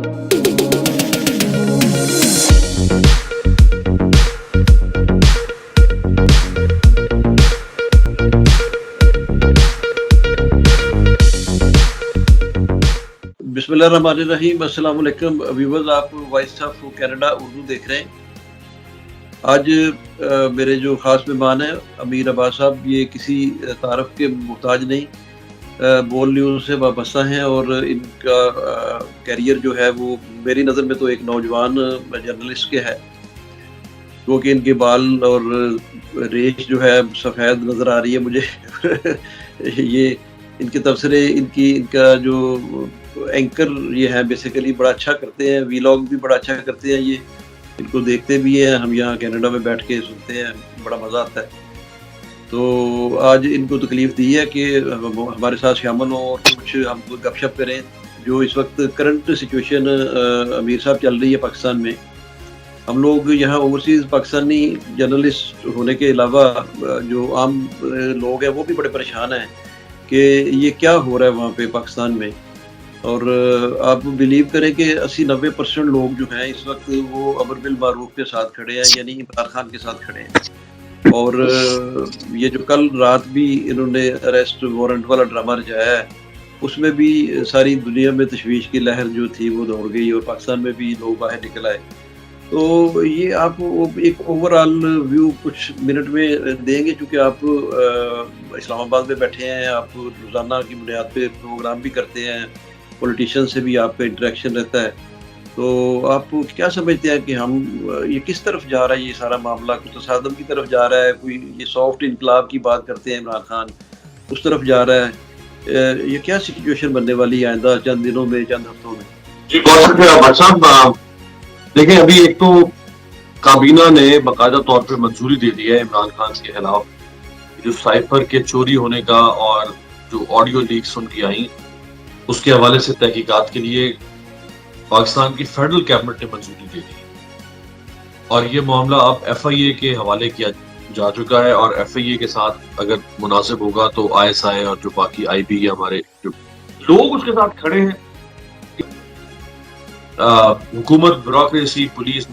बिस्मिल्लाहिर्रहमानिर्रहीम। अस्सलाम वालेकुम व्यूअर्स, आप वॉइस ऑफ कनाडा उर्दू देख रहे हैं। आज मेरे जो ख़ास मेहमान हैं अमीर अब्बास साहब, ये किसी तारफ़ के मुहताज नहीं, बोल न्यूज़ से वाबस्ता हैं और इनका कैरियर जो है वो मेरी नज़र में तो एक नौजवान जर्नलिस्ट के है, क्योंकि इनके बाल और रेश जो है सफ़ेद नज़र आ रही है मुझे। ये इनके तबसरे, इनका जो एंकर ये हैं बेसिकली बड़ा अच्छा करते हैं, वीलॉग भी बड़ा अच्छा करते हैं। ये इनको देखते भी हैं, हम यहाँ कनाडा में बैठ के सुनते हैं, बड़ा मज़ा आता है। तो आज इनको तकलीफ़ दी है कि हमारे साथ शामिल हों और कुछ हम गपशप करें जो इस वक्त करंट सिचुएशन अमीर साहब चल रही है पाकिस्तान में। हम लोग यहाँ ओवरसीज़ पाकिस्तानी जर्नलिस्ट होने के अलावा जो आम लोग हैं वो भी बड़े परेशान हैं कि ये क्या हो रहा है वहाँ पे पाकिस्तान में। और आप बिलीव करें कि 80-90% लोग जो हैं इस वक्त वो अमर बिल मारूफ के साथ खड़े हैं, यानी इमरान खान के साथ खड़े हैं। और ये जो कल रात भी इन्होंने अरेस्ट वारंट वाला ड्रामा रचाया है, उसमें भी सारी दुनिया में तशवीश की लहर जो थी वो दौड़ गई और पाकिस्तान में भी लोग बाहर निकल आए। तो ये आप एक ओवरऑल व्यू कुछ मिनट में देंगे, क्योंकि आप इस्लामाबाद में बैठे हैं, आप रोज़ाना की बुनियाद पे प्रोग्राम भी करते हैं, पॉलिटिशियन से भी आपका इंटरेक्शन रहता है। तो आप क्या समझते हैं कि हम ये किस तरफ जा रहा है, ये सारा मामला कुछ तसादम की तरफ जा रहा है, कोई ये सॉफ्ट इनकलाब की बात करते हैं इमरान खान, उस तरफ जा रहा है? ये क्या सिचुएशन बनने वाली है आइंदा चंद दिनों में, चंद हफ्तों में? जी बहुत शुक्रिया भाई साहब। देखिए, अभी एक तो काबीना ने बाकायदा तौर पे मंजूरी दे दी है इमरान खान के खिलाफ जो साइफर के चोरी होने का और जो ऑडियो लीक्स उनकी आई उसके हवाले से तहकीकात के लिए पाकिस्तान की फेडरल कैबिनेट ने मंजूरी दे दी और ये मामला अब FIA के हवाले किया जा चुका है। और FIA के साथ अगर मुनासिब होगा तो ISI और जो बाकी IB हमारे जो लोग उसके साथ खड़े हैं, हुकूमत, ब्यूरोक्रेसी, पुलिस